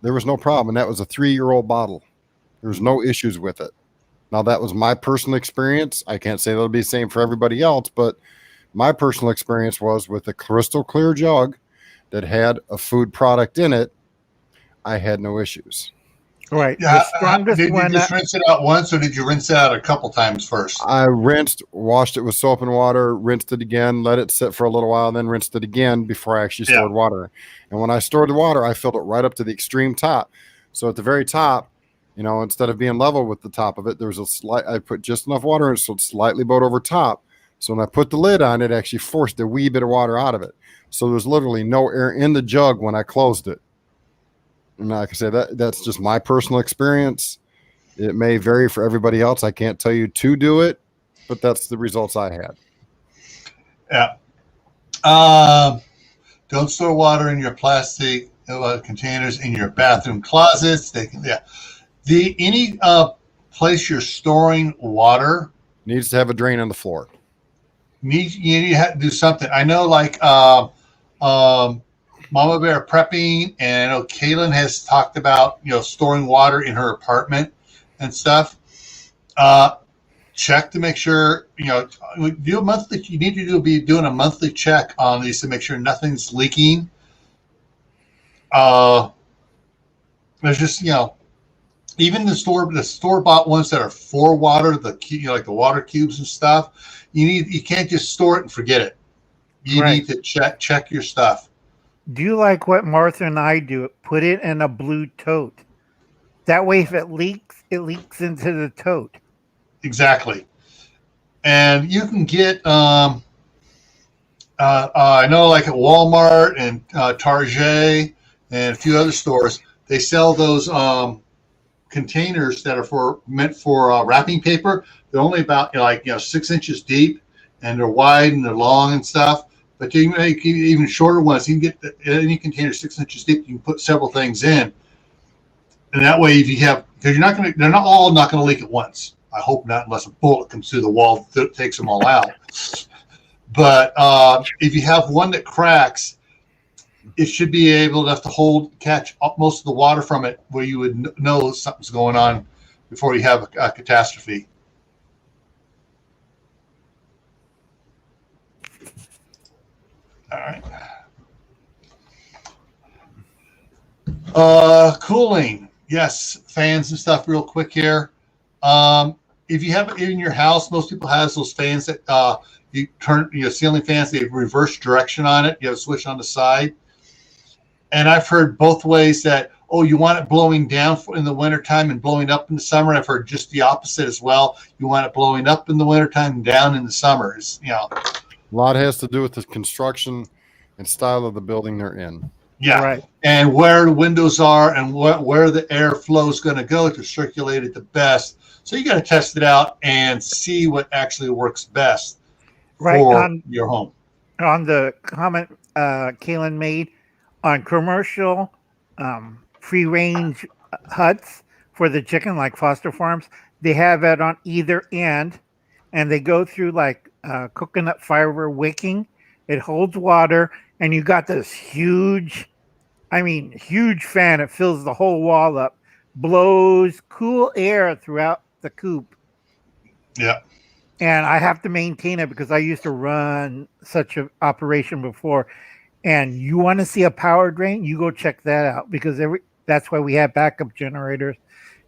There was no problem. And that was a 3-year-old bottle. There's no issues with it. Now, that was my personal experience. I can't say that'll be the same for everybody else, but my personal experience was with a crystal clear jug that had a food product in it. I had no issues. Right. Yeah, did you just rinse it out once, or did you rinse it out a couple times first? I washed it with soap and water, rinsed it again, let it sit for a little while, then rinsed it again before I actually stored water. And when I stored the water, I filled it right up to the extreme top. So at the very top, instead of being level with the top of it, there's I put just enough water in it so it's slightly bowed over top. So when I put the lid on, it actually forced a wee bit of water out of it. So there's literally no air in the jug when I closed it. And like I said, that's just my personal experience. It may vary for everybody else. I can't tell you to do it, but that's the results I had. Yeah. Don't store water in your plastic containers in your bathroom closets. Any place you're storing water needs to have a drain on the floor. You need to have to do something. I know, like Mama Bear Prepping, and I know Kaylin has talked about storing water in her apartment and stuff. Check to make sure do a monthly. You need to be doing a monthly check on these to make sure nothing's leaking. There's just even the store bought ones that are for water, like the water cubes and stuff. You can't just store it and forget it. You need to check your stuff. Do you like what Martha and I do? Put it in a blue tote. That way, if it leaks into the tote. Exactly. And you can get, I know, like at Walmart and Target and a few other stores, they sell those containers that are meant for wrapping paper. They're only about 6 inches deep, and they're wide and they're long and stuff. But you can make even shorter ones. You can get any container 6 inches deep. You can put several things in, and that way, because they're not all going to leak at once. I hope not, unless a bullet comes through the wall that takes them all out. But if you have one that cracks, it should be able to catch up most of the water from it, where you would know something's going on before you have a catastrophe. All right. Cooling. Yes, fans and stuff real quick here. If you have it in your house, most people have those fans that you turn, ceiling fans, they have reverse direction on it. You have a switch on the side. And I've heard both ways that, you want it blowing down in the wintertime and blowing up in the summer. I've heard just the opposite as well. You want it blowing up in the wintertime and down in the summer. A lot has to do with the construction and style of the building they're in. Yeah, right. And where the windows are and where the air flow is going to go to circulate it the best. So you got to test it out and see what actually works best for your home. On the comment Kaylin made on commercial free-range huts for the chicken, like Foster Farms, they have it on either end, and they go through like coconut fiber wicking. It holds water, and you got this huge fan. It fills the whole wall up, blows cool air throughout the coop. Yeah. And I have to maintain it because I used to run such an operation before. And you want to see a power drain, you go check that out, because that's why we have backup generators,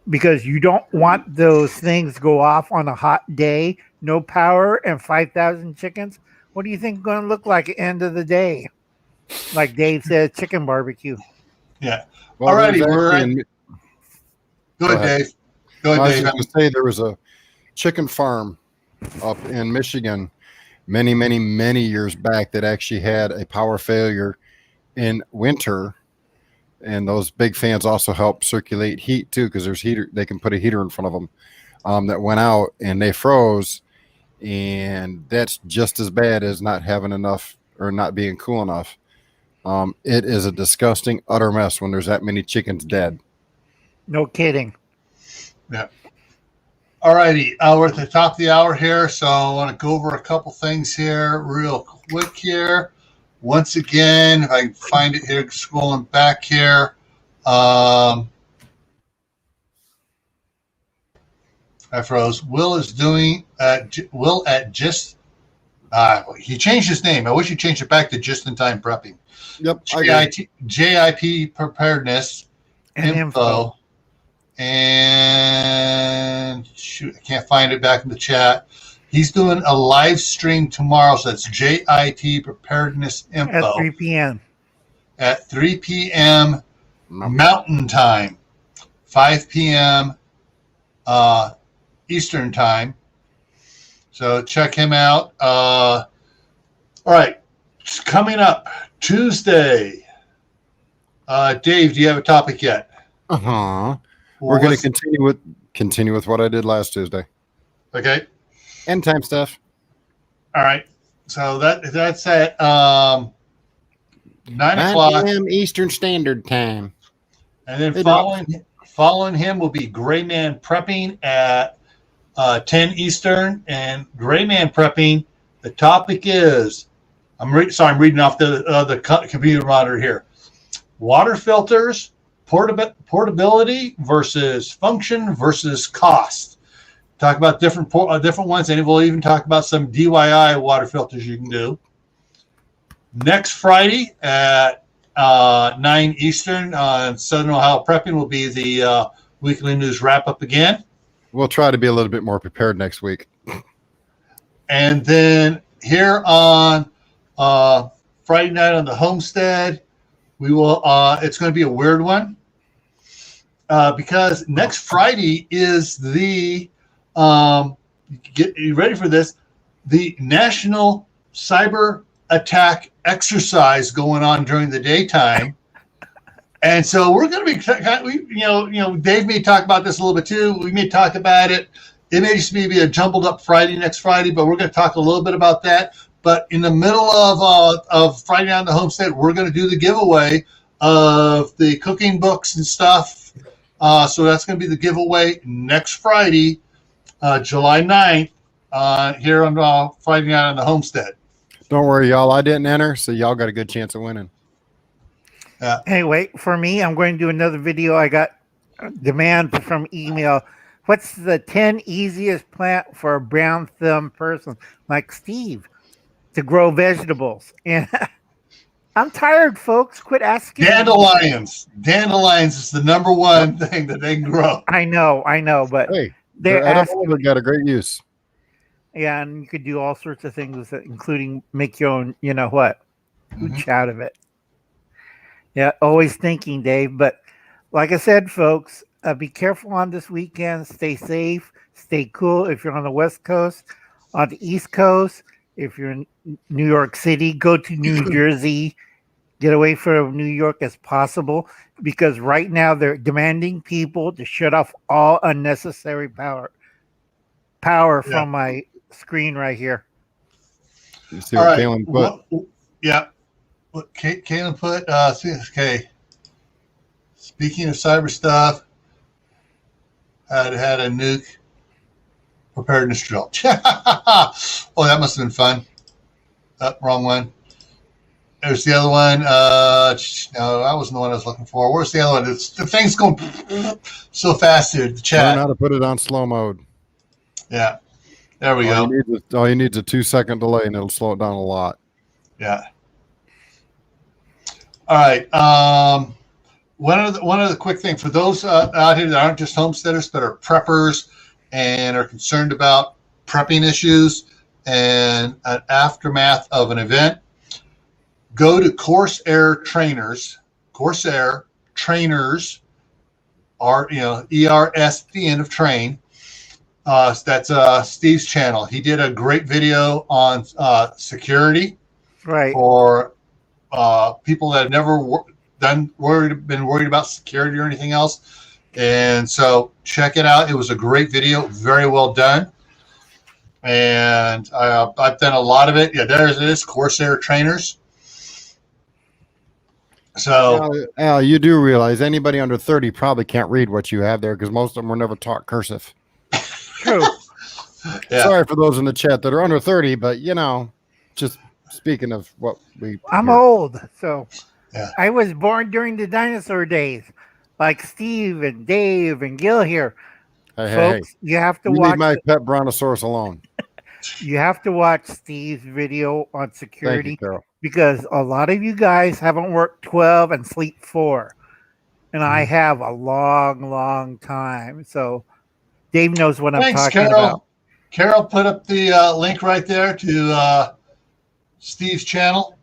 because you don't want those things go off on a hot day, no power, and 5,000 chickens. What do you think going to look like at the end of the day? Like Dave said, chicken barbecue. Yeah. Well, all righty. Go ahead, Dave. Go ahead, Dave. I was going to say there was a chicken farm up in Michigan many, many, many years back that actually had a power failure in winter. And those big fans also help circulate heat too, because there's heater. They can put a heater in front of them that went out and they froze. And that's just as bad as not having enough or not being cool enough. It is a disgusting, utter mess when there's that many chickens dead. No kidding. Yeah. All righty. We're at the top of the hour here, so I want to go over a couple things here real quick here. Once again, if I can find it here, scrolling back here. I froze. Will is doing Will at just he changed his name. I wish he changed it back to Just in Time Prepping. Yep. JIP Preparedness And info. And shoot, I can't find it back in the chat. He's doing a live stream tomorrow, so that's JIT Preparedness Info at 3 p.m. At 3 p.m. Mountain Time, 5 p.m. Eastern time. So check him out. All right. Coming up Tuesday. Dave, do you have a topic yet? We're going to continue with what I did last Tuesday. Okay. End time stuff. All right. So that's at 9 o'clock p.m. Eastern Standard Time. And then following him will be Gray Man Prepping at 10 Eastern. And Gray Man Prepping, the topic is, I'm reading off the computer monitor here. Water filters, portability versus function versus cost. Talk about different ones, and we'll even talk about some DIY water filters you can do. Next Friday at 9 Eastern on Southern Ohio Prepping will be the weekly news wrap-up again. We'll try to be a little bit more prepared next week. And then here on Friday night on the Homestead, we will. It's going to be a weird one because next Friday is the get you ready for this, the National Cyber Attack Exercise going on during the daytime. And so we're going to be, Dave may talk about this a little bit too. We may talk about it. It may just be a jumbled up Friday next Friday, but we're going to talk a little bit about that. But in the middle of Friday Night on the Homestead, we're going to do the giveaway of the cooking books and stuff. So that's going to be the giveaway next Friday, July 9th, here on Friday Night on the Homestead. Don't worry, y'all. I didn't enter, so y'all got a good chance of winning. Anyway, for me, I'm going to do another video. I got demand from email. What's the 10 easiest plant for a brown thumb person like Steve to grow vegetables? And I'm tired, folks. Quit asking. Dandelions. Dandelions is the number one thing that they can grow. I know, but hey, they're edible. They got a great use. Yeah, and you could do all sorts of things with it, including make your own, hooch out of it. Yeah, always thinking, Dave. But like I said, folks, be careful on this weekend. Stay safe. Stay cool if you're on the West Coast. On the East Coast, if you're in New York City, go to New Jersey. Get away from New York as possible, because right now they're demanding people to shut off all unnecessary power from my screen right here. You see what Kaylin put? Yeah. What Kaylin put, okay. Speaking of cyber stuff, had a nuke preparedness drill. Oh, that must have been fun. Wrong one. There's the other one. No, that wasn't the one I was looking for. Where's the other one? The thing's going so fast here. The chat. Learn how to put it on slow mode. Yeah. There we go. All you need is a 2-second delay, and it'll slow it down a lot. Yeah. All right. One other quick thing for those out here that aren't just homesteaders but are preppers and are concerned about prepping issues and an aftermath of an event. Go to Corsair Trainers. Corsair Trainers are ERS at the end of train. That's Steve's channel. He did a great video on security, right, for people that have never been worried about security or anything else. And so check it out. It was a great video, very well done. And I've done a lot of it. Yeah, there it is, Corsair Trainers. So, Al, you do realize anybody under 30 probably can't read what you have there, because most of them were never taught cursive. True. Yeah. Sorry for those in the chat that are under 30, but just speaking of what I'm old, so yeah. I was born during the dinosaur days, like Steve and Dave and Gil here. Folks, you have to watch. Leave my pet brontosaurus alone. You have to watch Steve's video on security. Thank you, Carol. Because a lot of you guys haven't worked 12 and sleep 4. And I have a long, long time. So Dave knows what I'm talking about. Carol put up the link right there to Steve's channel.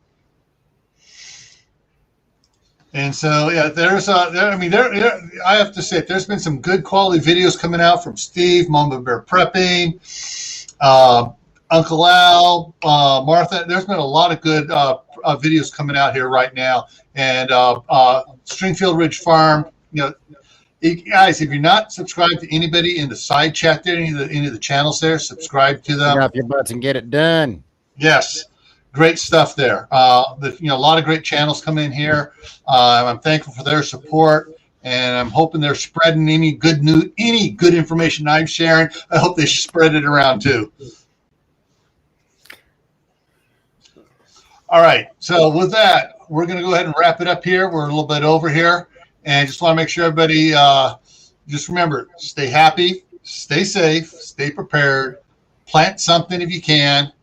And so, yeah, I have to say, there's been some good quality videos coming out from Steve, Mama Bear Prepping, Uncle Al, Martha. There's been a lot of good videos coming out here right now. And Stringfield Ridge Farm, guys, if you're not subscribed to anybody in the side chat there, any of the channels there, subscribe to them. Get off your butts and get it done. Yes. Great stuff there. A lot of great channels come in here. I'm thankful for their support, and I'm hoping they're spreading any good news, any good information I'm sharing. I hope they spread it around too. All right. So with that, we're going to go ahead and wrap it up here. We're a little bit over here, and just want to make sure everybody just remember: stay happy, stay safe, stay prepared, plant something if you can.